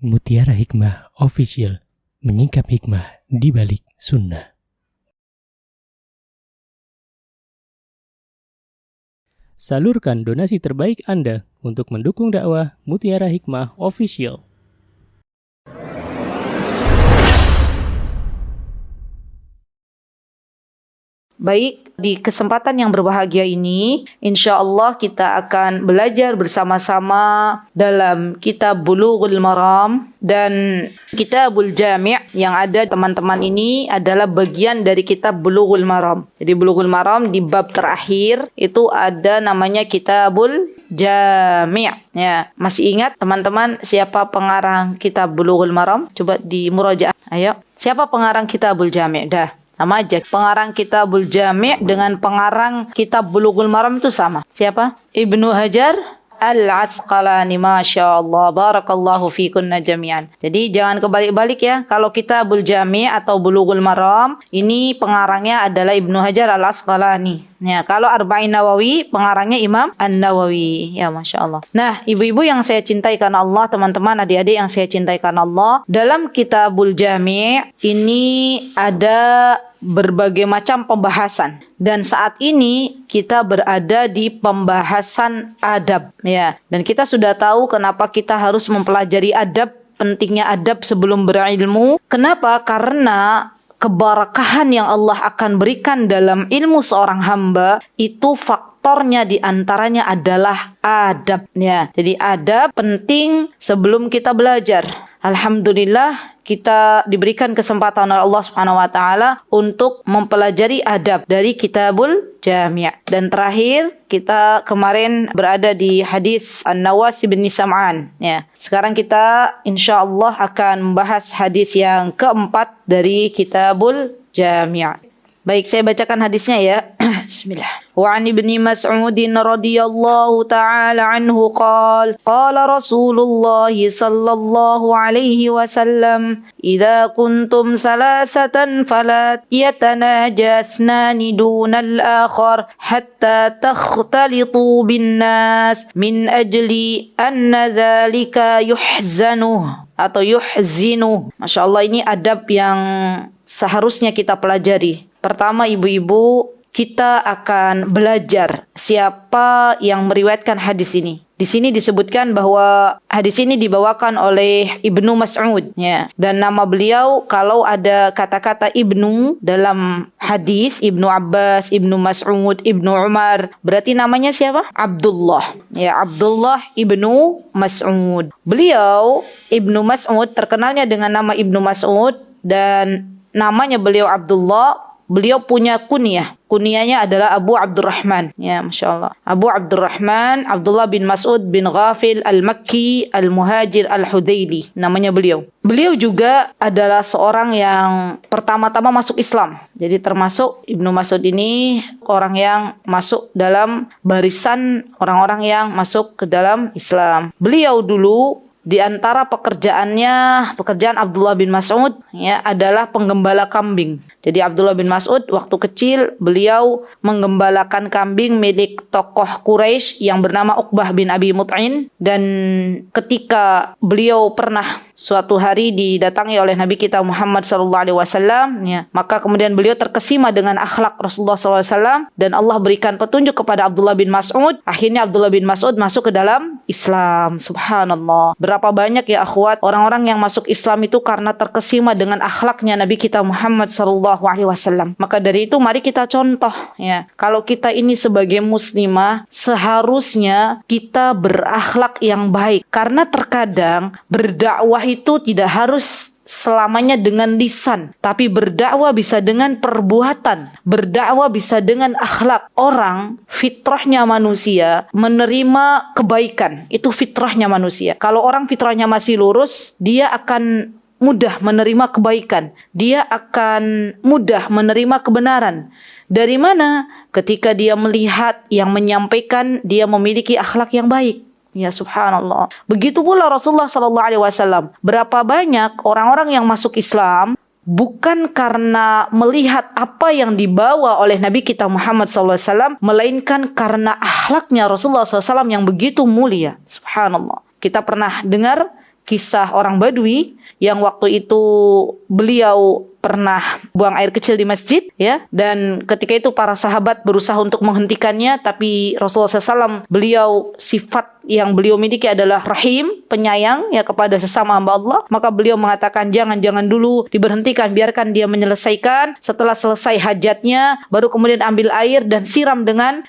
Mutiara Hikmah Official, menyingkap hikmah di balik sunnah. Salurkan donasi terbaik Anda untuk mendukung dakwah Mutiara Hikmah Official. Baik, di kesempatan yang berbahagia ini, insya Allah kita akan belajar bersama-sama dalam kitab Bulughul Maram dan Kitabul Jami' yang ada teman-teman ini adalah bagian dari kitab Bulughul Maram. Jadi Bulughul Maram di bab terakhir itu ada namanya Kitabul Jami'. Ya, masih ingat teman-teman siapa pengarang kitab Bulughul Maram? Coba di murajaah. Ayo, siapa pengarang Kitabul Jami'? Dah. Sama aja. Pengarang Kitabul Jami' dengan pengarang kitab Bulughul Maram itu sama. Siapa? Ibnu Hajar Al-Asqalani. Masya Allah. Barakallahu fikunna jami'an. Jadi jangan kebalik-balik ya. Kalau Kitabul Jami' atau Bulughul Maram, ini pengarangnya adalah Ibnu Hajar Al-Asqalani. Ya, kalau Arba'in Nawawi, pengarangnya Imam An-Nawawi. Ya, Masya Allah. Nah, ibu-ibu yang saya cintai karena Allah, teman-teman, adik-adik yang saya cintai karena Allah, dalam Kitabul Jami' ini ada berbagai macam pembahasan. Dan saat ini kita berada di pembahasan adab. Ya, dan kita sudah tahu kenapa kita harus mempelajari adab, pentingnya adab sebelum berilmu. Kenapa? Karena keberkahan yang Allah akan berikan dalam ilmu seorang hamba itu faktornya diantaranya adalah adab. Ya, jadi adab penting sebelum kita belajar. Alhamdulillah kita diberikan kesempatan oleh Allah Subhanahu wa taala untuk mempelajari adab dari Kitabul Jami'. Dan terakhir kita kemarin berada di hadis An-Nawas bin Sam'an. Ya. Sekarang kita insyaallah akan membahas hadis yang keempat dari Kitabul Jami'. Baik, saya bacakan hadisnya ya. Bismillah. Wa 'an Ibnu Mas'ud radhiyallahu ta'ala anhu qala Rasulullah sallallahu alaihi wasallam idza kuntum salasatan fala yatanaja ithnani dunal akhar hatta takhtalitu bin nas min ajli anna dzalika yuhzanu atau yuhzinu. Masya Allah, ini adab yang seharusnya kita pelajari. Pertama, ibu-ibu, kita akan belajar siapa yang meriwayatkan hadis ini. Di sini disebutkan bahwa hadis ini dibawakan oleh Ibnu Mas'ud, ya. Dan nama beliau, kalau ada kata-kata Ibnu dalam hadis, Ibnu Abbas, Ibnu Mas'ud, Ibnu Umar, berarti namanya siapa? Abdullah. Ya, Abdullah Ibnu Mas'ud. Beliau Ibnu Mas'ud terkenalnya dengan nama Ibnu Mas'ud dan namanya beliau Abdullah. Beliau punya kunyah. Kunyahnya adalah Abu Abdurrahman. Ya, Masya Allah. Abu Abdurrahman Abdullah bin Mas'ud bin Ghafil Al-Makki Al-Muhajir Al-Hudaili. Namanya beliau. Beliau juga adalah seorang yang pertama-tama masuk Islam. Jadi termasuk Ibnu Mas'ud ini orang yang masuk dalam barisan orang-orang yang masuk ke dalam Islam. Beliau dulu di antara pekerjaan Abdullah bin Mas'ud ya adalah penggembala kambing. Jadi Abdullah bin Mas'ud waktu kecil beliau menggembalakan kambing milik tokoh Quraisy yang bernama Uqbah bin Abi Mut'in, dan ketika beliau pernah suatu hari didatangi oleh Nabi kita Muhammad SAW, ya, maka kemudian beliau terkesima dengan akhlak Rasulullah SAW dan Allah berikan petunjuk kepada Abdullah bin Mas'ud. Akhirnya Abdullah bin Mas'ud masuk ke dalam Islam. Subhanallah. Berapa banyak ya akhwat orang-orang yang masuk Islam itu karena terkesima dengan akhlaknya Nabi kita Muhammad SAW. Maka dari itu mari kita contoh ya. Kalau kita ini sebagai muslimah seharusnya kita berakhlak yang baik. Karena terkadang berdakwah itu tidak harus selamanya dengan lisan, tapi berdakwah bisa dengan perbuatan, berdakwah bisa dengan akhlak. Orang fitrahnya manusia menerima kebaikan, itu fitrahnya manusia. Kalau orang fitrahnya masih lurus, dia akan mudah menerima kebaikan, dia akan mudah menerima kebenaran. Dari mana? Ketika dia melihat yang menyampaikan dia memiliki akhlak yang baik. Ya, subhanallah. Begitu pula Rasulullah SAW. Berapa banyak orang-orang yang masuk Islam bukan karena melihat apa yang dibawa oleh Nabi kita Muhammad SAW, melainkan karena akhlaknya Rasulullah SAW yang begitu mulia. Subhanallah. Kita pernah dengar kisah orang Badui yang waktu itu beliau pernah buang air kecil di masjid, ya, dan ketika itu para sahabat berusaha untuk menghentikannya, tapi Rasulullah SAW, beliau sifat yang beliau miliki adalah rahim, penyayang ya kepada sesama hamba Allah, maka beliau mengatakan jangan dulu diberhentikan, biarkan dia menyelesaikan. Setelah selesai hajatnya, baru kemudian ambil air dan siram dengan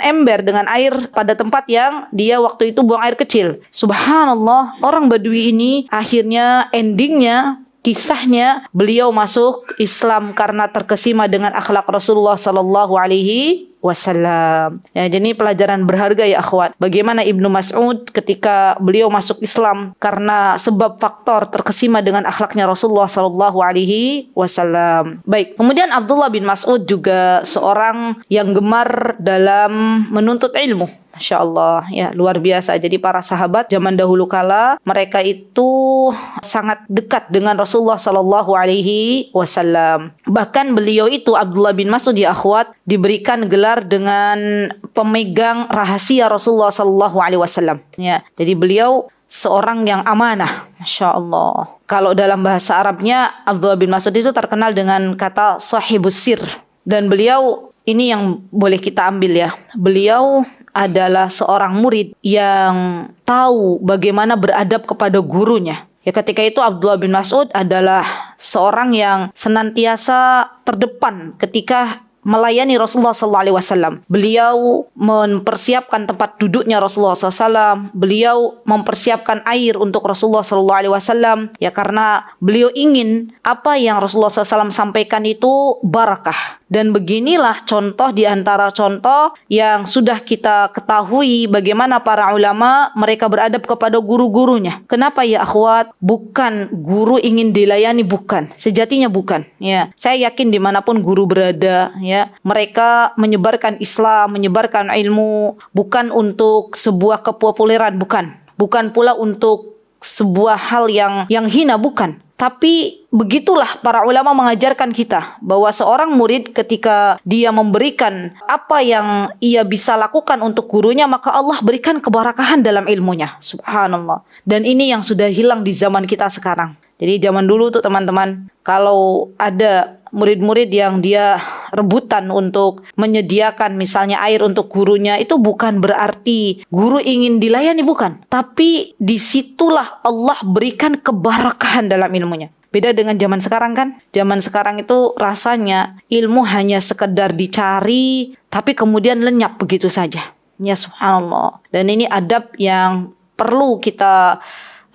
ember, dengan air pada tempat yang dia waktu itu buang air kecil. Subhanallah, orang Badui ini akhirnya endingnya, kisahnya, beliau masuk Islam karena terkesima dengan akhlak Rasulullah sallallahu alaihi wasallam. Ya, jadi pelajaran berharga ya akhwat. Bagaimana Ibnu Mas'ud ketika beliau masuk Islam karena sebab faktor terkesima dengan akhlaknya Rasulullah sallallahu alaihi wasallam. Baik, kemudian Abdullah bin Mas'ud juga seorang yang gemar dalam menuntut ilmu. Masya Allah, ya luar biasa. Jadi para sahabat zaman dahulu kala, mereka itu sangat dekat dengan Rasulullah Sallallahu Alaihi Wasallam. Bahkan beliau itu, Abdullah bin Mas'ud ya akhwat, diberikan gelar dengan pemegang rahasia Rasulullah Sallallahu Alaihi Wasallam. Ya, jadi beliau seorang yang amanah, Masya Allah. Kalau dalam bahasa Arabnya, Abdullah bin Mas'ud itu terkenal dengan kata sahibus sir. Dan beliau, ini yang boleh kita ambil ya, beliau adalah seorang murid yang tahu bagaimana beradab kepada gurunya. Ya, ketika itu Abdullah bin Mas'ud adalah seorang yang senantiasa terdepan ketika melayani Rasulullah SAW. Beliau mempersiapkan tempat duduknya Rasulullah SAW. Beliau mempersiapkan air untuk Rasulullah SAW. Ya, karena beliau ingin apa yang Rasulullah SAW sampaikan itu barakah. Dan beginilah contoh di antara contoh yang sudah kita ketahui bagaimana para ulama mereka beradab kepada guru-gurunya. Kenapa ya akhwat? Bukan guru ingin dilayani, bukan. Sejatinya bukan. Ya, saya yakin dimanapun guru berada, ya, mereka menyebarkan Islam, menyebarkan ilmu, bukan untuk sebuah kepopuleran, bukan. Bukan pula untuk sebuah hal yang hina, bukan. Tapi begitulah para ulama mengajarkan kita bahwa seorang murid ketika dia memberikan apa yang ia bisa lakukan untuk gurunya, maka Allah berikan keberkahan dalam ilmunya. Subhanallah. Dan ini yang sudah hilang di zaman kita sekarang. Jadi zaman dulu tuh teman-teman, kalau ada murid-murid yang dia rebutan untuk menyediakan misalnya air untuk gurunya, itu bukan berarti guru ingin dilayani, bukan. Tapi disitulah Allah berikan keberkahan dalam ilmunya. Beda dengan zaman sekarang kan. Zaman sekarang itu rasanya ilmu hanya sekedar dicari, tapi kemudian lenyap begitu saja. Ya subhanallah. Dan ini adab yang perlu kita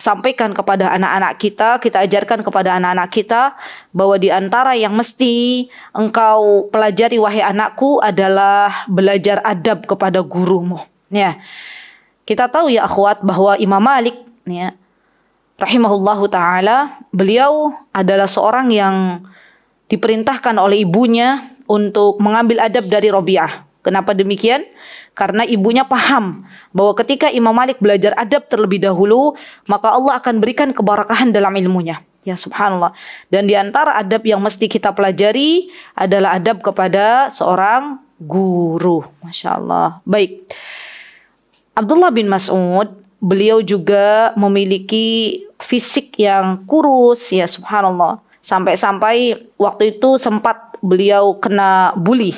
sampaikan kepada anak-anak kita ajarkan kepada anak-anak kita, bahwa di antara yang mesti engkau pelajari wahai anakku adalah belajar adab kepada gurumu. Ya. Kita tahu ya akhwat bahwa Imam Malik, ya, rahimahullahu taala, beliau adalah seorang yang diperintahkan oleh ibunya untuk mengambil adab dari Rabi'ah. Kenapa demikian? Karena ibunya paham bahwa ketika Imam Malik belajar adab terlebih dahulu, maka Allah akan berikan keberkahan dalam ilmunya. Ya subhanallah. Dan di antara adab yang mesti kita pelajari adalah adab kepada seorang guru. Masya Allah. Baik. Abdullah bin Mas'ud, beliau juga memiliki fisik yang kurus. Ya subhanallah. Sampai-sampai waktu itu sempat beliau kena bully.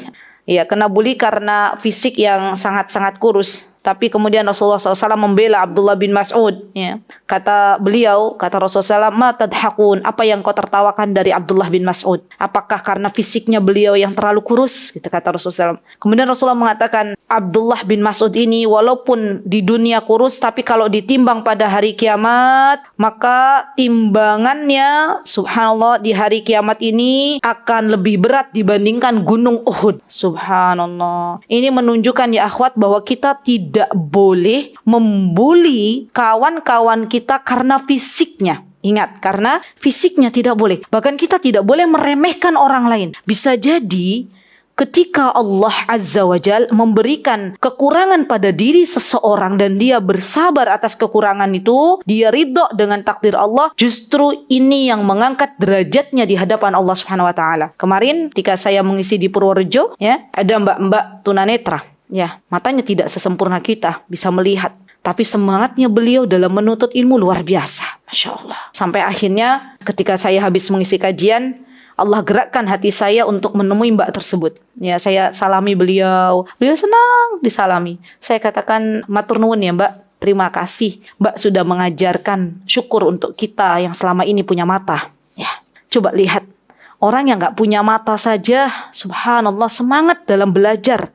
Ya, kena bully karena fisik yang sangat-sangat kurus. Tapi kemudian Rasulullah SAW membela Abdullah bin Mas'ud. Ya. Kata beliau, kata Rasulullah SAW, ma tadhakun, apa yang kau tertawakan dari Abdullah bin Mas'ud? Apakah karena fisiknya beliau yang terlalu kurus? Gitu, kata Rasulullah SAW. Kemudian Rasulullah mengatakan, Abdullah bin Mas'ud ini walaupun di dunia kurus, tapi kalau ditimbang pada hari kiamat, maka timbangannya, subhanallah, di hari kiamat ini akan lebih berat dibandingkan gunung Uhud. Subhanallah. Ini menunjukkan ya akhwat bahwa kita tidak boleh membuli kawan-kawan kita karena fisiknya. Ingat, karena fisiknya tidak boleh. Bahkan kita tidak boleh meremehkan orang lain. Bisa jadi ketika Allah Azza wa Jal memberikan kekurangan pada diri seseorang dan dia bersabar atas kekurangan itu, dia ridho dengan takdir Allah, justru ini yang mengangkat derajatnya di hadapan Allah Subhanahu wa taala. Kemarin ketika saya mengisi di Purworejo, ya, ada mbak-mbak tunanetra. Ya, matanya tidak sesempurna kita bisa melihat, tapi semangatnya beliau dalam menuntut ilmu luar biasa. Masya Allah. Sampai akhirnya ketika saya habis mengisi kajian, Allah gerakkan hati saya untuk menemui mbak tersebut. Ya, saya salami beliau. Beliau senang disalami. Saya katakan, matur nuwun ya mbak. Terima kasih mbak sudah mengajarkan syukur untuk kita yang selama ini punya mata. Ya, coba lihat. Orang yang gak punya mata saja, subhanallah, semangat dalam belajar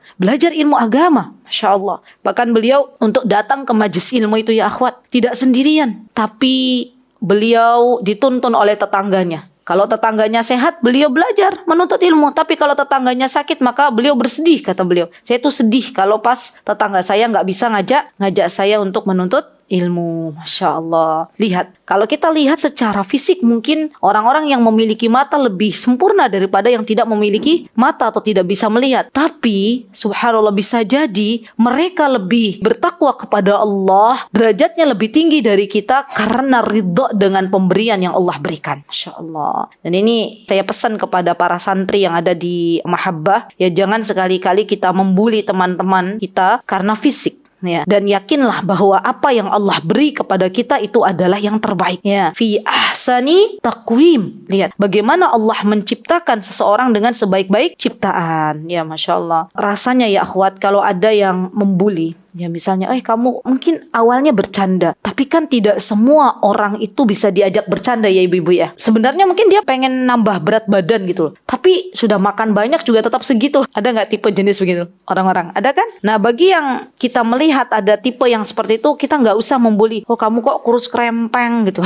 ilmu agama. Masya Allah. Bahkan beliau untuk datang ke majelis ilmu itu ya akhwat, tidak sendirian. Tapi beliau dituntun oleh tetangganya. Kalau tetangganya sehat, beliau belajar menuntut ilmu. Tapi kalau tetangganya sakit, maka beliau bersedih, kata beliau. Saya tuh sedih kalau pas tetangga saya nggak bisa ngajak saya untuk menuntut ilmu. Masya Allah. Lihat, kalau kita lihat secara fisik mungkin orang-orang yang memiliki mata lebih sempurna daripada yang tidak memiliki mata atau tidak bisa melihat. Tapi subhanallah, bisa jadi mereka lebih bertakwa kepada Allah, derajatnya lebih tinggi dari kita karena ridho dengan pemberian yang Allah berikan. Masya Allah. Dan ini saya pesan kepada para santri yang ada di Mahabbah, ya jangan sekali-kali kita membuli teman-teman kita karena fisik. Ya, dan yakinlah bahwa apa yang Allah beri kepada kita itu adalah yang terbaik. Ya, fi ahsani taqwim. Lihat bagaimana Allah menciptakan seseorang dengan sebaik-baik ciptaan. Ya, Masya Allah. Rasanya ya akhwat, kalau ada yang membuli, ya misalnya, kamu mungkin awalnya bercanda, tapi kan tidak semua orang itu bisa diajak bercanda ya ibu-ibu ya. Sebenarnya mungkin dia pengen nambah berat badan gitu, tapi sudah makan banyak juga tetap segitu. Ada nggak tipe jenis begitu orang-orang? Ada kan? Nah, bagi yang kita melihat ada tipe yang seperti itu, kita nggak usah membuli. Oh, kamu kok kurus krempeng gitu.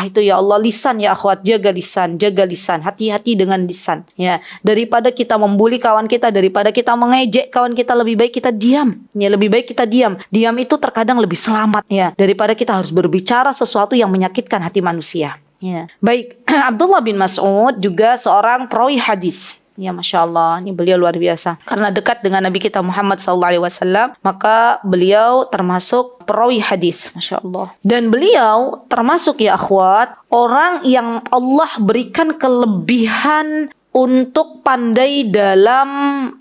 Itu ya Allah, lisan ya akhwat, jaga lisan, hati-hati dengan lisan. Ya, daripada kita membuli kawan kita, daripada kita mengejek kawan kita, lebih baik kita diam. Ya, lebih baik kita diam. Diam itu terkadang lebih selamat ya daripada kita harus berbicara sesuatu yang menyakitkan hati manusia. Ya. Baik, Abdullah bin Mas'ud juga seorang perawi hadis. Ya, Masya Allah, ini beliau luar biasa. Karena dekat dengan Nabi kita Muhammad SAW, maka beliau termasuk perawi hadis. Masya Allah. Dan beliau termasuk ya akhwat, orang yang Allah berikan kelebihan untuk pandai dalam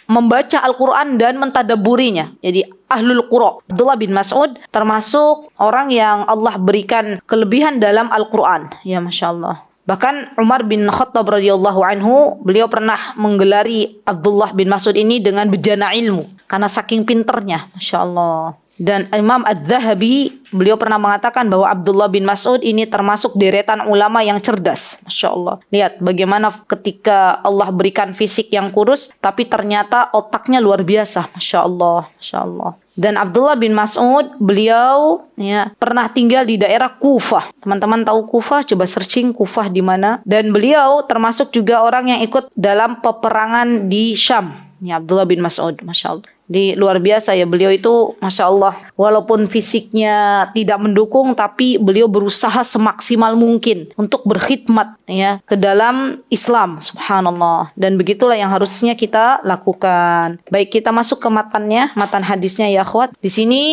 membaca Al-Quran dan mentadaburinya. Jadi ahlul qura. Abdullah bin Mas'ud termasuk orang yang Allah berikan kelebihan dalam Al-Quran. Ya, Masya Allah. Bahkan Umar bin Khattab radhiyallahu anhu, beliau pernah menggelari Abdullah bin Mas'ud ini dengan bejana ilmu. Karena saking pinternya. Masya Allah. Dan Imam Adz-Dzahabi, beliau pernah mengatakan bahwa Abdullah bin Mas'ud ini termasuk deretan ulama yang cerdas. Masya Allah. Lihat bagaimana ketika Allah berikan fisik yang kurus, tapi ternyata otaknya luar biasa. Masya Allah. Masya Allah. Dan Abdullah bin Mas'ud, beliau ya pernah tinggal di daerah Kufah. Teman-teman tahu Kufah? Coba searching Kufah di mana. Dan beliau termasuk juga orang yang ikut dalam peperangan di Syam. Ya, Abdullah bin Mas'ud, Masya Allah. Di luar biasa ya, beliau itu Masya Allah, walaupun fisiknya tidak mendukung, tapi beliau berusaha semaksimal mungkin untuk berkhidmat ya ke dalam Islam, subhanallah. Dan begitulah yang harusnya kita lakukan. Baik, kita masuk ke matan hadisnya ya akhwat. Di sini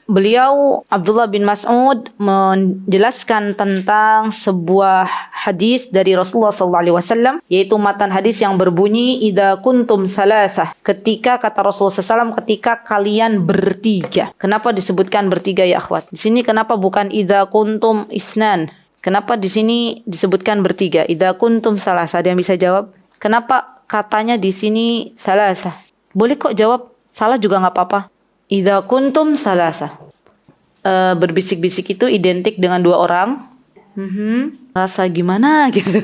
beliau Abdullah bin Mas'ud menjelaskan tentang sebuah hadis dari Rasulullah SAW, yaitu matan hadis yang berbunyi idza kuntum salasah, ketika kata Rasulullah SAW, ketika kalian bertiga. Kenapa disebutkan bertiga ya akhwat? Di sini kenapa bukan idza kuntum isnan? Kenapa di sini disebutkan bertiga? Idza kuntum salasah. Ada yang bisa jawab? Kenapa katanya di sini salasah? Boleh kok jawab, salah juga nggak apa-apa. Idza kuntum salasa. Berbisik-bisik itu identik dengan dua orang. Rasa gimana gitu.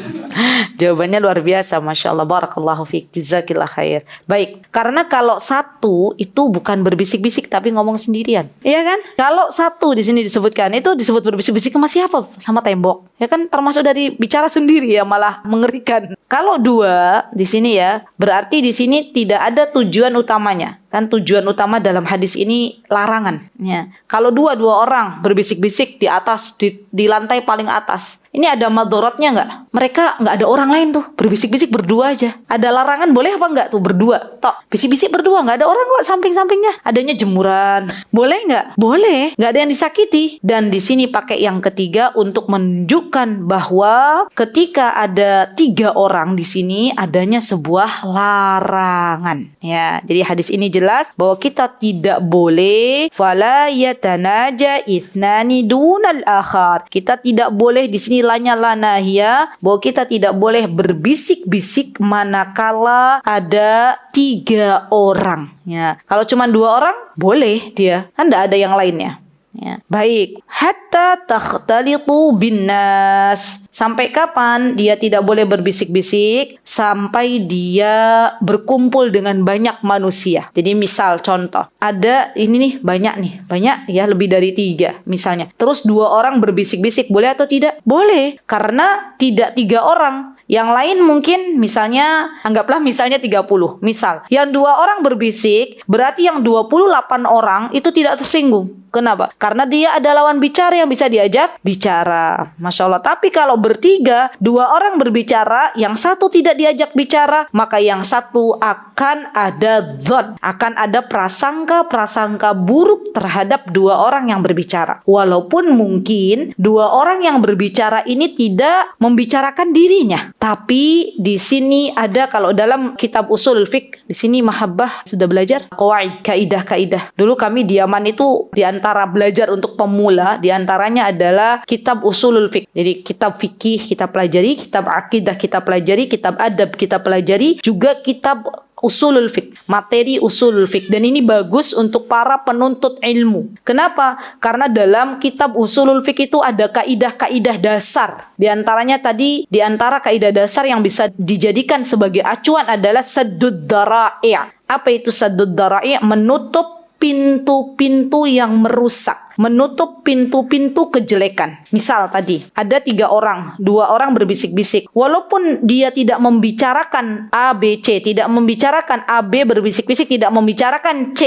Jawabannya luar biasa, Masya Allah, barakallahu fiik, jazakillah khair. Baik, karena kalau satu itu bukan berbisik-bisik tapi ngomong sendirian, iya kan? Kalau satu di sini disebutkan, itu disebut berbisik-bisik sama siapa? Sama tembok, ya kan? Termasuk dari bicara sendiri ya, malah mengerikan. Kalau dua di sini ya, berarti di sini tidak ada tujuan utamanya. Kan tujuan utama dalam hadis ini larangan. Ya. Kalau dua orang berbisik-bisik di atas, di lantai paling atas, ini ada madorotnya nggak? mereka nggak ada orang lain tuh, berbisik-bisik berdua aja. Ada larangan boleh apa nggak tuh berdua? Tok, bisik-bisik berdua, nggak ada orang kok samping-sampingnya. Adanya jemuran, boleh nggak? Boleh, nggak ada yang disakiti. Dan di sini pakai yang ketiga untuk menunjukkan bahwa ketika ada 3 orang di sini adanya sebuah larangan. Ya, jadi hadis ini jelas bahwa kita tidak boleh fala yatanaja ithnani dunal akhar. Kita tidak boleh, di sini lanyala nahya, bahwa kita tidak boleh berbisik-bisik manakala ada 3 orang. Ya, kalau cuma 2 orang boleh dia, kan tidak ada yang lainnya. Ya, baik. Hatta takhtalitu binnas. Sampai kapan dia tidak boleh berbisik-bisik? Sampai dia berkumpul dengan banyak manusia. Jadi misal contoh, ada ini nih, banyak ya, lebih dari 3 misalnya. Terus 2 orang berbisik-bisik, boleh atau tidak? Boleh, karena tidak 3 orang. Yang lain mungkin misalnya, anggaplah misalnya 30. Misal, yang 2 orang berbisik, berarti yang 28 orang itu tidak tersinggung. Kenapa? Karena dia ada lawan bicara yang bisa diajak bicara. Masya Allah. Tapi kalau bertiga, 2 orang berbicara, yang satu tidak diajak bicara, maka yang satu akan ada dhon, akan ada prasangka buruk terhadap 2 orang yang berbicara. Walaupun mungkin 2 orang yang berbicara ini tidak membicarakan dirinya, tapi di sini ada, kalau dalam kitab usul fiqh, di sini mahabbah sudah belajar qawaid, kaidah-kaidah. Dulu kami di Yaman itu di antara belajar untuk pemula, di antaranya adalah kitab usulul fiqh. Jadi kitab fikih kita pelajari, kitab akidah kita pelajari, kitab adab kita pelajari, juga kitab usulul fiqh, materi usulul fiqh. Dan ini bagus untuk para penuntut ilmu. Kenapa? Karena dalam kitab usulul fiqh itu ada kaidah-kaidah dasar. Di antaranya tadi, di antara kaidah dasar yang bisa dijadikan sebagai acuan adalah saddud dara'i'. Apa itu saddud dara'i'? Menutup pintu-pintu yang merusak, menutup pintu-pintu kejelekan. Misal tadi ada 3 orang, 2 orang berbisik-bisik. Walaupun dia tidak membicarakan A, B, C, tidak membicarakan A, B berbisik-bisik, tidak membicarakan C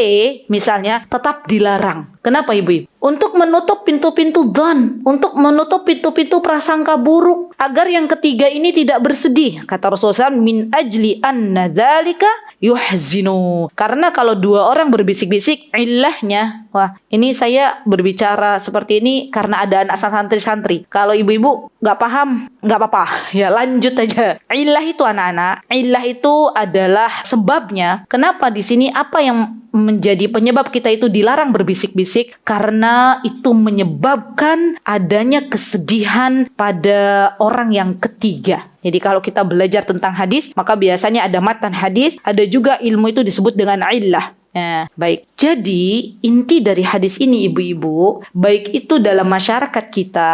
misalnya, tetap dilarang. Kenapa ibu-ibu? Untuk menutup pintu-pintu dhon, untuk menutup pintu-pintu prasangka buruk, agar yang ketiga ini tidak bersedih. Kata Rasulullah, min ajli anna dzalika yuhzinu. Karena kalau 2 orang berbisik-bisik, illahnya, wah ini saya berbicara seperti ini karena ada anak santri-santri. Kalau ibu-ibu nggak paham, nggak apa-apa, ya lanjut aja. Illah itu anak-anak, illah itu adalah sebabnya. Kenapa di sini, apa yang menjadi penyebab kita itu dilarang berbisik-bisik? Karena itu menyebabkan adanya kesedihan pada orang yang ketiga. Jadi kalau kita belajar tentang hadis, maka biasanya ada matan hadis, ada juga ilmu itu disebut dengan illah. Nah, baik. Jadi inti dari hadis ini ibu-ibu, baik itu dalam masyarakat kita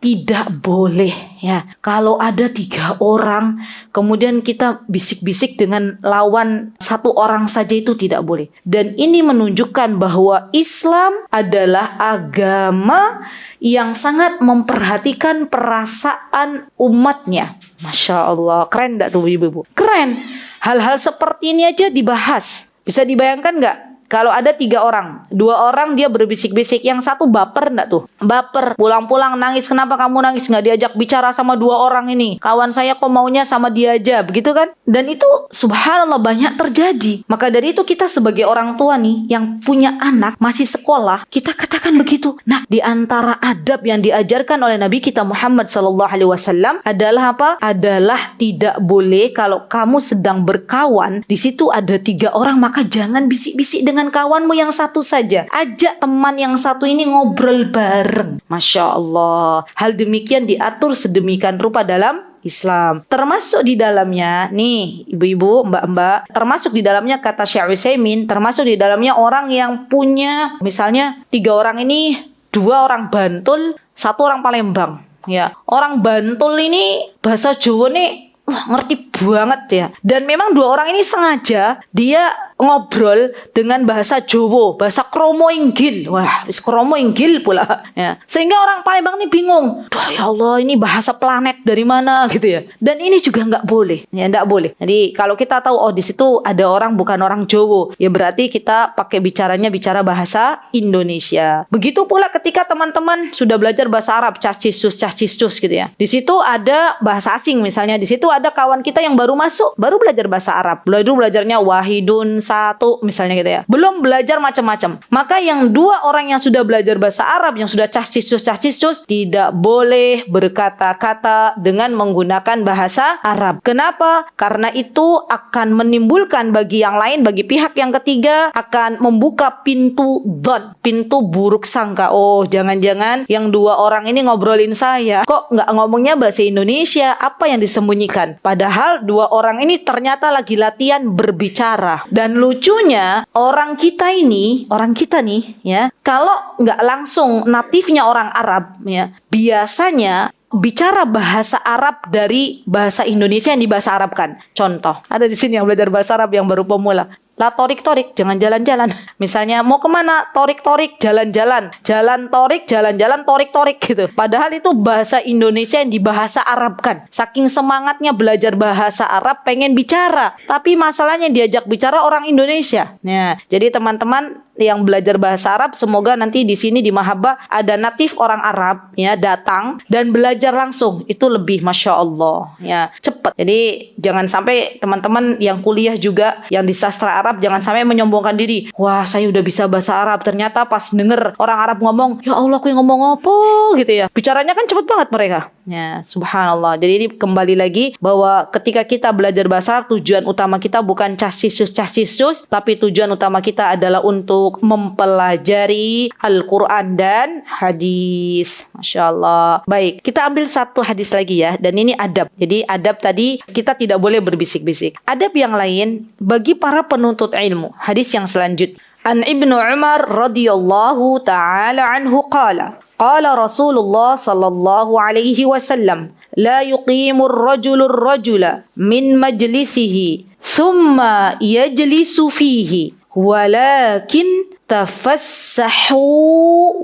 tidak boleh ya, kalau ada 3 orang kemudian kita bisik-bisik dengan lawan 1 orang saja, itu tidak boleh. Dan ini menunjukkan bahwa Islam adalah agama yang sangat memperhatikan perasaan umatnya. Masya Allah, keren gak tuh ibu-ibu? Keren. Hal-hal seperti ini aja dibahas. Bisa dibayangkan nggak? Kalau ada 3 orang, 2 orang dia berbisik-bisik, yang satu baper enggak tuh? Baper, pulang-pulang nangis. Kenapa kamu nangis? Nggak diajak bicara sama 2 orang ini. Kawan saya kok maunya sama dia aja, begitu kan? Dan itu subhanallah banyak terjadi. Maka dari itu kita sebagai orang tua nih, yang punya anak masih sekolah, kita katakan begitu. Nah, di antara adab yang diajarkan oleh Nabi kita Muhammad SAW adalah apa? Adalah tidak boleh kalau kamu sedang berkawan, di situ ada 3 orang, maka jangan bisik-bisik dengan kawanmu yang satu saja. Ajak teman yang satu ini ngobrol bareng. Masya Allah. Hal demikian diatur sedemikian rupa dalam Islam. Termasuk di dalamnya, nih ibu-ibu, mbak-mbak, termasuk di dalamnya kata Syekh Utsaimin, termasuk di dalamnya orang yang punya, misalnya 3 orang ini, 2 orang Bantul, 1 orang Palembang. Ya, orang Bantul ini bahasa Jawa nih, wah, ngerti banget ya. Dan memang 2 orang ini sengaja dia ngobrol dengan bahasa Jawa, bahasa kromo inggil. Wah, wis kromo inggil pula ya. Sehingga orang Palembang ini bingung. Duh ya Allah, ini bahasa planet dari mana gitu ya. Dan ini juga nggak boleh. Ya nggak boleh. Jadi kalau kita tahu di situ ada orang bukan orang Jawa, ya berarti kita pakai bicara bahasa Indonesia. Begitu pula ketika teman-teman sudah belajar bahasa Arab, cah-cistus gitu ya. Di situ ada bahasa asing misalnya, di situ ada kawan kita yang baru masuk, baru belajar bahasa Arab. Belajarnya wahidun satu misalnya gitu ya. Belum belajar macam-macam. Maka yang dua orang yang sudah belajar bahasa Arab, yang sudah cah-cistus tidak boleh berkata-kata dengan menggunakan bahasa Arab. Kenapa? Karena itu akan menimbulkan bagi yang lain, bagi pihak yang ketiga, akan membuka pintu dhon, pintu buruk sangka. Oh, jangan-jangan yang dua orang ini ngobrolin saya, kok nggak ngomongnya bahasa Indonesia, apa yang disembunyikan? Padahal dua orang ini ternyata lagi latihan berbicara. Dan lucunya orang kita nih ya, kalau nggak langsung natifnya orang Arab ya, biasanya bicara bahasa Arab dari bahasa Indonesia yang dibahasa Arabkan. Contoh, ada di sini yang belajar bahasa Arab yang baru pemula. Lah torik-torik, jangan jalan-jalan. Misalnya mau kemana? Torik-torik, jalan-jalan. Jalan torik, jalan-jalan, torik-torik gitu. Padahal itu bahasa Indonesia yang dibahasa Arabkan. Saking semangatnya belajar bahasa Arab, pengen bicara. Tapi masalahnya diajak bicara orang Indonesia. Nah, jadi teman-teman yang belajar bahasa Arab, semoga nanti di sini di Mahabbah ada natif orang Arab ya datang dan belajar langsung. Itu lebih Masya Allah ya, cepat. Jadi jangan sampai teman-teman yang kuliah juga yang di sastra Arab jangan sampai menyombongkan diri. Wah, saya udah bisa bahasa Arab. Ternyata pas denger orang Arab ngomong, ya Allah, aku ngomong apa gitu ya. Bicaranya kan cepet banget mereka. Ya, subhanallah. Jadi ini kembali lagi bahwa ketika kita belajar bahasa Arab, tujuan utama kita bukan cah-cisus, tapi tujuan utama kita adalah untuk mempelajari Al-Quran dan hadis. Masya Allah. Baik, kita ambil satu hadis lagi ya. Dan ini adab. Jadi adab tadi kita tidak boleh berbisik-bisik. Adab yang lain bagi para penuntut ilmu. Hadis yang selanjutnya. An Ibnu Umar radhiyallahu ta'ala anhu qala. Qala Rasulullah sallallahu alaihi wasallam, la yuqimur rajulur rajula min majlisihi thumma yajlisu fihi walakin tafassahu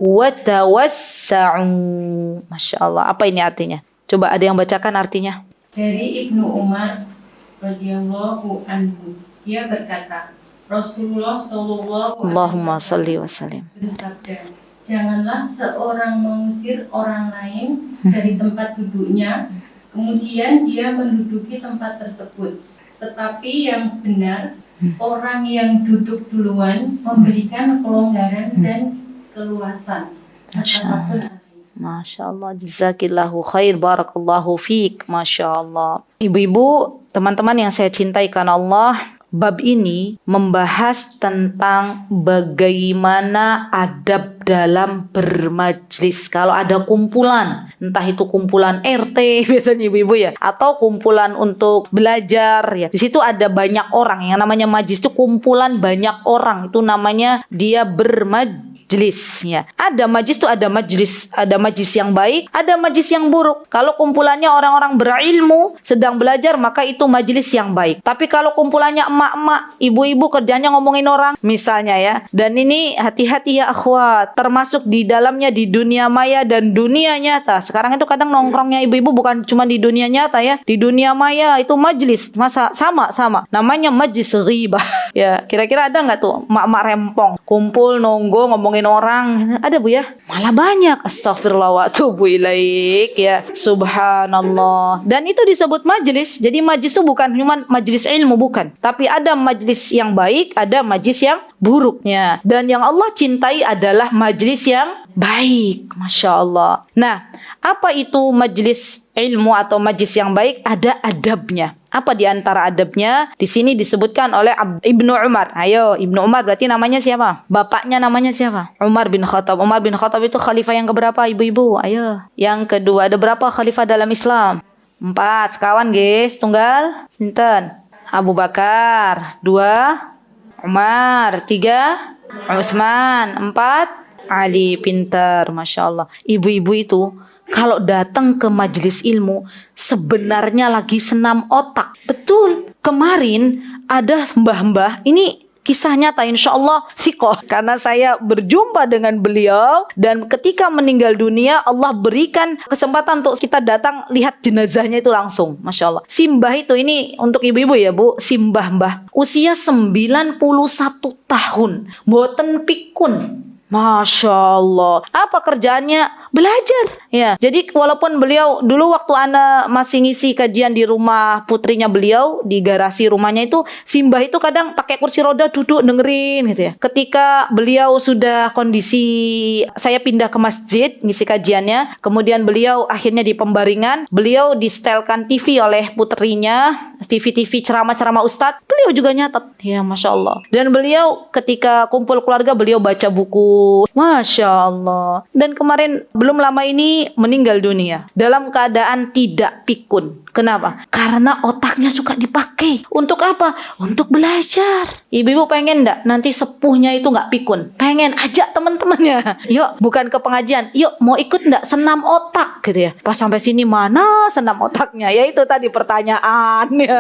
wa tawassa'u. Masya Allah. Apa ini artinya? Coba ada yang bacakan artinya. Dari Ibnu Umar radhiyallahu anhu, dia berkata, Rasulullah sallallahu Allahumma salli wa sallim bersabda, janganlah seorang mengusir orang lain dari tempat duduknya, kemudian dia menduduki tempat tersebut. Tetapi yang benar, orang yang duduk duluan memberikan kelonggaran dan keluasan. Masya Allah, jazakillahu khair, barakallahu fiik. Masya Allah. Ibu-ibu, teman-teman yang saya cintai karena Allah, bab ini membahas tentang bagaimana adab dalam bermajlis. Kalau ada kumpulan, entah itu kumpulan RT biasanya ibu-ibu ya, atau kumpulan untuk belajar ya. Di situ ada banyak orang. Yang namanya majlis itu kumpulan banyak orang. Itu namanya dia bermajlis ya. Ada majlis itu ada majlis yang baik, ada majlis yang buruk. Kalau kumpulannya orang-orang berilmu sedang belajar, maka itu majlis yang baik. Tapi kalau kumpulannya emak-emak, ibu-ibu kerjanya ngomongin orang misalnya ya. Dan ini hati-hati ya akhwat, termasuk di dalamnya di dunia maya dan dunia nyata. Sekarang itu kadang nongkrongnya ibu-ibu bukan cuma di dunia nyata ya, di dunia maya itu majlis masa sama namanya majlis ghibah ya. Kira-kira ada nggak tuh mak-mak rempong kumpul nonggo ngomongin orang? Ada bu ya? Malah banyak. Astagfirullah wa atubu ilaik ya. Subhanallah. Dan itu disebut majlis. Jadi majlis itu bukan cuma majlis ilmu, bukan, tapi ada majlis yang baik, ada majlis yang buruknya. Dan yang Allah cintai adalah majlis yang baik. Masya Allah. Nah, apa itu majlis ilmu atau majlis yang baik? Ada adabnya. Apa di antara adabnya? Di sini disebutkan oleh Ibnu Umar. Ayo, Ibnu Umar berarti namanya siapa? Bapaknya namanya siapa? Umar bin Khattab. Umar bin Khattab itu khalifah yang keberapa ibu-ibu? Ayo. Yang kedua, ada berapa khalifah dalam Islam? 4. Sekawan guys, tunggal. Sinten? Abu Bakar. 2. Umar. 3. Utsman. 4. Ali. Pintar, Masya Allah. Ibu-ibu itu kalau datang ke majelis ilmu sebenarnya lagi senam otak. Betul. Kemarin ada mbah-mbah, ini Kisah nyata insya Allah sikoh. Karena saya berjumpa dengan beliau dan ketika meninggal dunia Allah berikan kesempatan untuk kita datang lihat jenazahnya itu langsung. Masya Allah. Simbah itu, ini untuk ibu-ibu ya Bu, Simbah Mbah. Usia 91 tahun. Boten pikun. Masya Allah. Apa kerjaannya? Belajar. Ya. Jadi walaupun beliau dulu waktu Ana masih ngisi kajian di rumah putrinya beliau, di garasi rumahnya itu, Simbah itu kadang pakai kursi roda duduk dengerin gitu ya. Ketika beliau sudah kondisi, saya pindah ke masjid ngisi kajiannya, kemudian beliau akhirnya di pembaringan, beliau disetelkan TV oleh putrinya, TV-TV ceramah-ceramah ustadz, beliau juga nyatet. Ya Masya Allah. Dan beliau ketika kumpul keluarga, beliau baca buku. Masya Allah. Dan kemarin belum lama ini meninggal dunia dalam keadaan tidak pikun. Kenapa? Karena otaknya suka dipakai. Untuk apa? Untuk belajar. Ibu-ibu pengen enggak nanti sepuhnya itu nggak pikun? Pengen, ajak teman-temannya. Yuk, bukan ke pengajian. Yuk, mau ikut enggak senam otak gitu ya. Pas sampai sini mana senam otaknya? Ya itu tadi pertanyaannya.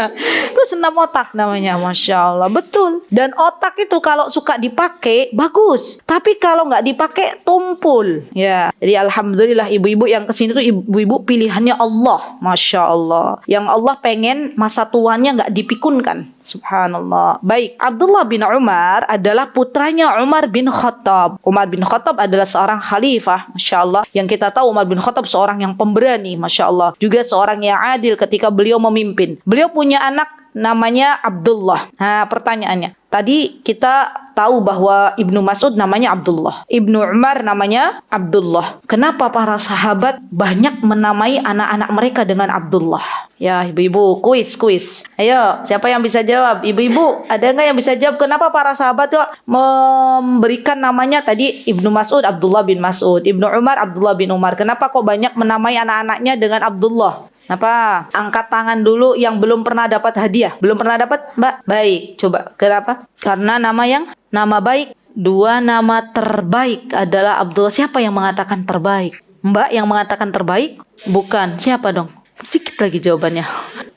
Itu senam otak namanya. Masya Allah. Betul. Dan otak itu kalau suka dipakai bagus. Tapi kalau nggak dipakai tumpul. Ya. Jadi alhamdulillah ibu-ibu yang kesini tuh ibu-ibu pilihannya Allah. Masya Allah. Yang Allah pengen masa tuanya nggak dipikunkan. Subhanallah. Baik, Abdullah bin Umar adalah putranya Umar bin Khattab. Umar bin Khattab adalah seorang khalifah, Masya Allah. Yang kita tahu Umar bin Khattab seorang yang pemberani, Masya Allah. Juga seorang yang adil ketika beliau memimpin. Beliau punya anak namanya Abdullah. Nah, pertanyaannya. Tadi kita tahu bahwa Ibnu Mas'ud namanya Abdullah. Ibnu Umar namanya Abdullah. Kenapa para sahabat banyak menamai anak-anak mereka dengan Abdullah? Ya, ibu-ibu, kuis. Ayo, siapa yang bisa jawab? Ibu-ibu, ada nggak yang bisa jawab kenapa para sahabat kok memberikan namanya tadi Ibnu Mas'ud, Abdullah bin Mas'ud. Ibnu Umar, Abdullah bin Umar. Kenapa kok banyak menamai anak-anaknya dengan Abdullah? Apa? Angkat tangan dulu yang belum pernah dapat hadiah. Belum pernah dapat, Mbak? Baik, coba. Kenapa? Karena nama baik. Dua nama terbaik adalah Abdullah. Siapa yang mengatakan terbaik? Mbak yang mengatakan terbaik? Bukan. Siapa dong? Sedikit lagi jawabannya.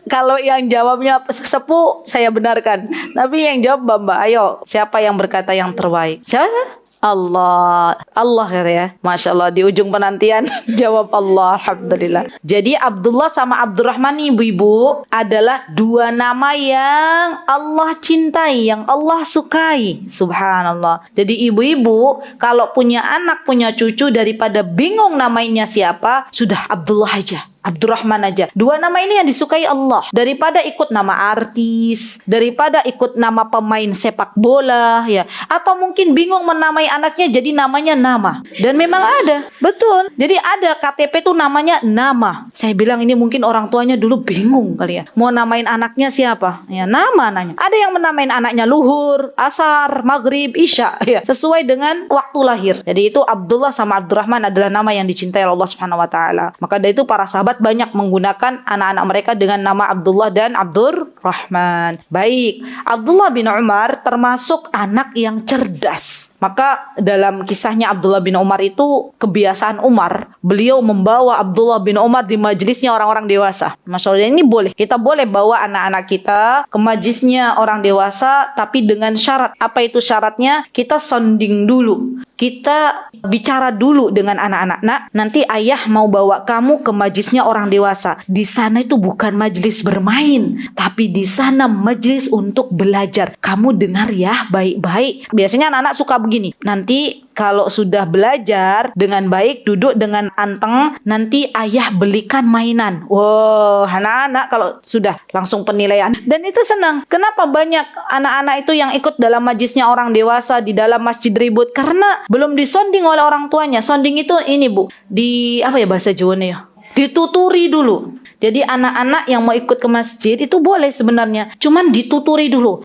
Kalau yang jawabnya sepuh, saya benarkan. Tapi yang jawab Mbak. Ayo, siapa yang berkata yang terbaik? Siapa? Allah kata ya. Masya Allah, di ujung penantian jawab Allah. Alhamdulillah. Jadi Abdullah sama Abdurrahman ibu-ibu adalah dua nama yang Allah cintai, yang Allah sukai. Subhanallah. Jadi ibu-ibu kalau punya anak, punya cucu, daripada bingung namanya siapa, sudah Abdullah aja, Abdurrahman aja. Dua nama ini yang disukai Allah. Daripada ikut nama artis, daripada ikut nama pemain sepak bola ya. Atau mungkin bingung menamai anaknya jadi namanya Nama. Dan memang ada, betul. Jadi ada KTP tuh namanya Nama. Saya bilang ini mungkin orang tuanya dulu bingung kali ya. Mau namain anaknya siapa? Ya, nama nanya. Ada yang menamain anaknya Luhur, Asar, Maghrib, Isya ya. Sesuai dengan waktu lahir. Jadi itu Abdullah sama Abdurrahman adalah nama yang dicintai Allah Subhanahu wa taala. Maka dari itu para sahabat banyak menggunakan anak-anak mereka dengan nama Abdullah dan Abdurrahman. Baik, Abdullah bin Umar termasuk anak yang cerdas. Maka dalam kisahnya Abdullah bin Umar itu kebiasaan Umar, beliau membawa Abdullah bin Umar di majelisnya orang-orang dewasa. Masya Allah, ini boleh. Kita boleh bawa anak-anak kita ke majelisnya orang dewasa, tapi dengan syarat. Apa itu syaratnya? Kita sounding dulu. Kita bicara dulu dengan anak-anak. Nah, nanti ayah mau bawa kamu ke majelisnya orang dewasa. Di sana itu bukan majelis bermain, tapi di sana majelis untuk belajar. Kamu dengar ya baik-baik. Biasanya anak-anak suka begini. Nanti kalau sudah belajar dengan baik, duduk dengan anteng, nanti ayah belikan mainan. Wow, anak-anak kalau sudah langsung penilaian. Dan itu senang. Kenapa banyak anak-anak itu yang ikut dalam majelisnya orang dewasa di dalam masjid ribut? Karena belum disonding oleh orang tuanya. Sonding itu ini Bu, di apa ya bahasa Jawanya ya? Dituturi dulu. Jadi anak-anak yang mau ikut ke masjid itu boleh sebenarnya. Cuman dituturi dulu.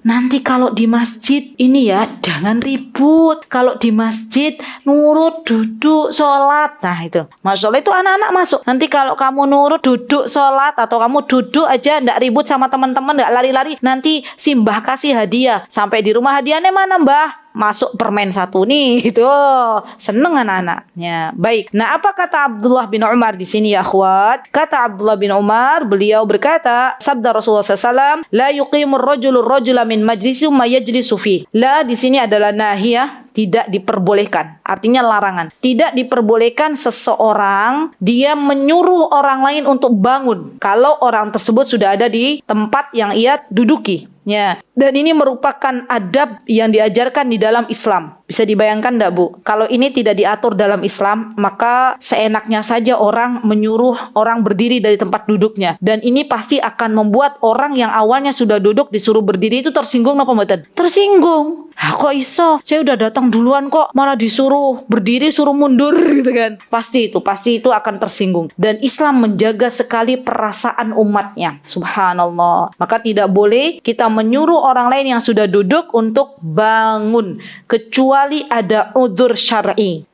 Nanti kalau di masjid ini ya jangan ribut. Kalau di masjid nurut, duduk, sholat. Nah itu. Masya Allah itu anak-anak masuk. Nanti kalau kamu nurut, duduk, sholat. Atau kamu duduk aja nggak ribut sama teman-teman, nggak lari-lari. Nanti si Mbah kasih hadiah. Sampai di rumah hadiahnya mana Mbah? masuk permen satu nih, itu seneng anak-anaknya. Baik. Nah, apa kata Abdullah bin Umar di sini ya akhwat? Kata Abdullah bin Umar, beliau berkata, sabda Rasulullah SAW, la yuqimur rajula min majlisin ma yajlisu fi. La di sini adalah nahiyah, tidak diperbolehkan. Artinya larangan. Tidak diperbolehkan seseorang dia menyuruh orang lain untuk bangun kalau orang tersebut sudah ada di tempat yang ia duduki. Ya. Dan ini merupakan adab yang diajarkan di dalam Islam. Bisa dibayangkan enggak, Bu? Kalau ini tidak diatur dalam Islam, maka seenaknya saja orang menyuruh orang berdiri dari tempat duduknya. Dan ini pasti akan membuat orang yang awalnya sudah duduk disuruh berdiri itu tersinggung apa mboten? Tersinggung. Nah, kok iso? Saya udah datang duluan kok malah disuruh berdiri, suruh mundur gitu kan. Pasti itu akan tersinggung. Dan Islam menjaga sekali perasaan umatnya. Subhanallah. Maka tidak boleh kita menyuruh orang lain yang sudah duduk untuk bangun kecuali ada udzur syar'i.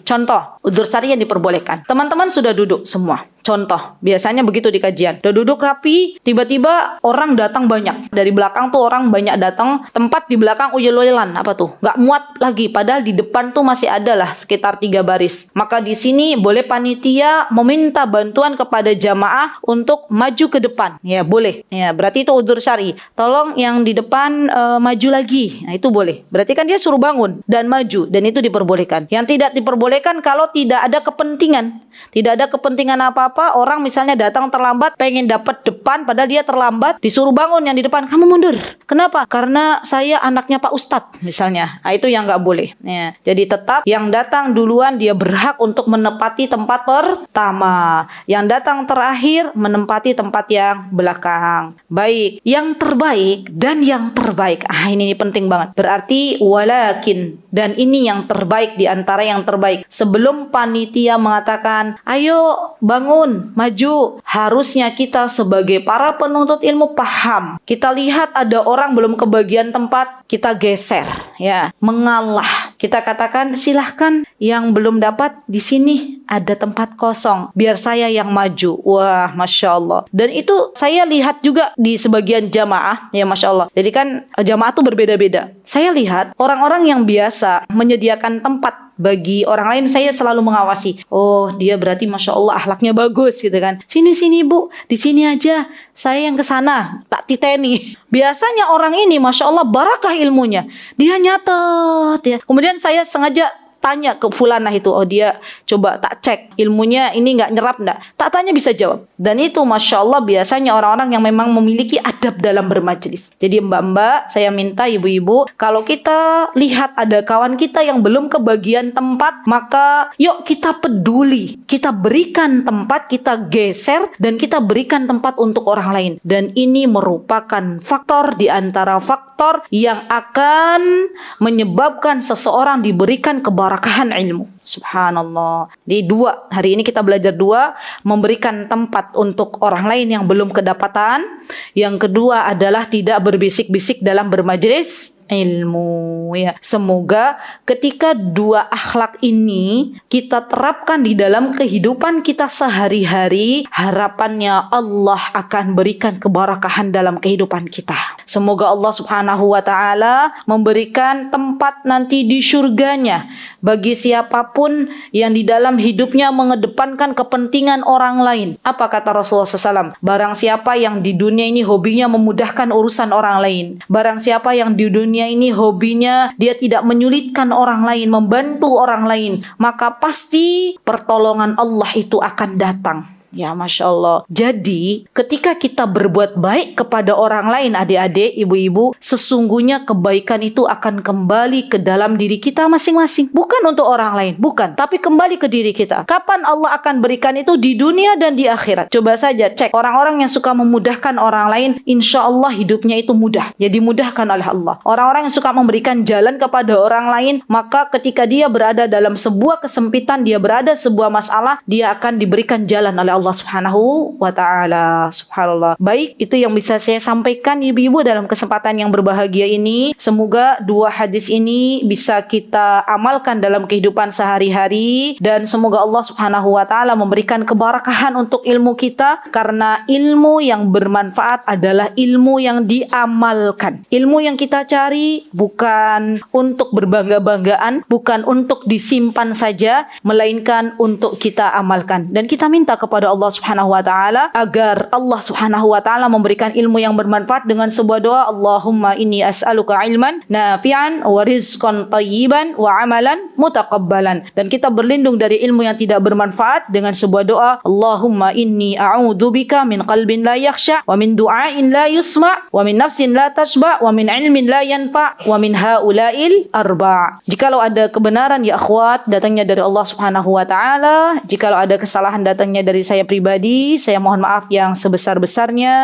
Contoh, udzur syar'i yang diperbolehkan. Teman-teman sudah duduk semua. Contoh, biasanya begitu di kajian. Udah duduk rapi, tiba-tiba orang datang banyak. Dari belakang tuh orang banyak datang, tempat di belakang uyel-uyelan. Apa tuh? Nggak muat lagi, padahal di depan tuh masih ada lah sekitar 3 baris. Maka di sini boleh panitia meminta bantuan kepada jamaah untuk maju ke depan. Ya, boleh. Ya, berarti itu udzur syar'i. Tolong yang di depan maju lagi. Nah, itu boleh. Berarti kan dia suruh bangun dan maju, dan itu diperbolehkan. Yang tidak diperbolehkan kalau tidak ada kepentingan. Tidak ada kepentingan apa-apa, orang misalnya datang terlambat, pengen dapat depan, padahal dia terlambat, disuruh bangun yang di depan, kamu mundur. Kenapa? Karena saya anaknya Pak Ustadz, misalnya. Nah, itu yang nggak boleh. Ya. Jadi tetap yang datang duluan dia berhak untuk menempati tempat pertama. Yang datang terakhir menempati tempat yang belakang. Baik, yang terbaik dan yang terbaik. Ini penting banget. Berarti walakin, dan ini yang terbaik di antara yang terbaik. Sebelum panitia mengatakan, ayo bangun, maju. Harusnya kita sebagai para penuntut ilmu paham. Kita lihat ada orang belum kebagian tempat, kita geser, ya, mengalah. Kita katakan silahkan yang belum dapat di sini ada tempat kosong, biar saya yang maju. Wah, masya Allah. Dan itu saya lihat juga di sebagian jamaah, ya masya Allah. Jadi kan jamaah tuh berbeda-beda. Saya lihat orang-orang yang biasa menyediakan tempat bagi orang lain, saya selalu mengawasi. Oh, dia berarti masya Allah akhlaknya bagus gitu kan. Sini Bu, di sini aja. Saya yang ke sana, tak titeni. Biasanya orang ini masya Allah barakah ilmunya. Dia nyatet ya. Kemudian saya sengaja tanya ke fulanah itu, oh dia coba tak cek ilmunya ini nggak nyerap nggak, tak tanya bisa jawab. Dan itu masya Allah biasanya orang-orang yang memang memiliki adab dalam bermajelis. Jadi mbak-mbak, saya minta ibu-ibu, kalau kita lihat ada kawan kita yang belum kebagian tempat, maka yuk kita peduli, kita berikan tempat, kita geser dan kita berikan tempat untuk orang lain. Dan ini merupakan faktor di antara faktor yang akan menyebabkan seseorang diberikan keberkahan ilmu. Subhanallah. Di dua, hari ini kita belajar dua, memberikan tempat untuk orang lain yang belum kedapatan. Yang kedua adalah tidak berbisik-bisik dalam bermajelis ilmu, ya. Semoga ketika dua akhlak ini kita terapkan di dalam kehidupan kita sehari-hari, harapannya Allah akan berikan keberkahan dalam kehidupan kita. Semoga Allah Subhanahu wa taala memberikan tempat nanti di surganya bagi siapapun yang di dalam hidupnya mengedepankan kepentingan orang lain. Apa kata Rasulullah SAW? Barang siapa yang di dunia ini hobinya memudahkan urusan orang lain, barang siapa yang di dunia ini hobinya dia tidak menyulitkan orang lain, membantu orang lain, maka pasti pertolongan Allah itu akan datang. Ya masya Allah. Jadi ketika kita berbuat baik kepada orang lain, adik-adik, ibu-ibu, sesungguhnya kebaikan itu akan kembali ke dalam diri kita masing-masing. Bukan untuk orang lain, bukan, tapi kembali ke diri kita. Kapan Allah akan berikan itu? Di dunia dan di akhirat. Coba saja cek orang-orang yang suka memudahkan orang lain, insya Allah hidupnya itu mudah. Jadi dimudahkan oleh Allah. Orang-orang yang suka memberikan jalan kepada orang lain, maka ketika dia berada dalam sebuah kesempitan, dia berada sebuah masalah, dia akan diberikan jalan oleh Allah Allah Subhanahu wa taala. Subhanallah. Baik, itu yang bisa saya sampaikan ibu-ibu dalam kesempatan yang berbahagia ini. Semoga dua hadis ini bisa kita amalkan dalam kehidupan sehari-hari, dan semoga Allah Subhanahu wa taala memberikan keberkahan untuk ilmu kita, karena ilmu yang bermanfaat adalah ilmu yang diamalkan. Ilmu yang kita cari bukan untuk berbangga-banggaan, bukan untuk disimpan saja, melainkan untuk kita amalkan. Dan kita minta kepada Allah Subhanahu wa taala agar Allah Subhanahu wa taala memberikan ilmu yang bermanfaat dengan sebuah doa, Allahumma inni as'aluka ilman nafi'an wa rizqan thayyiban wa amalan mutaqabbalan. Dan kita berlindung dari ilmu yang tidak bermanfaat dengan sebuah doa, Allahumma inni a'udzubika min qalbin la yakhsha wa min du'ain la yusma wa min nafsin la tashba wa min ilmin la yanfa wa min haula'il arba'. Jikalau ada kebenaran ya akhwat, datangnya dari Allah Subhanahu wa taala. Jikalau ada kesalahan, datangnya dari saya pribadi. Saya mohon maaf yang sebesar-besarnya.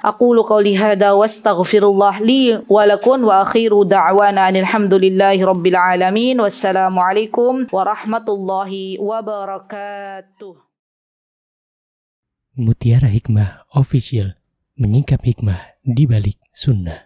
Aqulu qouli hadza wastaghfirullah li wa lakum wa akhiru da'wana alhamdulillahi rabbil alamin. Wassalamualaikum warahmatullahi wabarakatuh. Mutiara Hikmah Official, menyingkap hikmah di balik sunnah.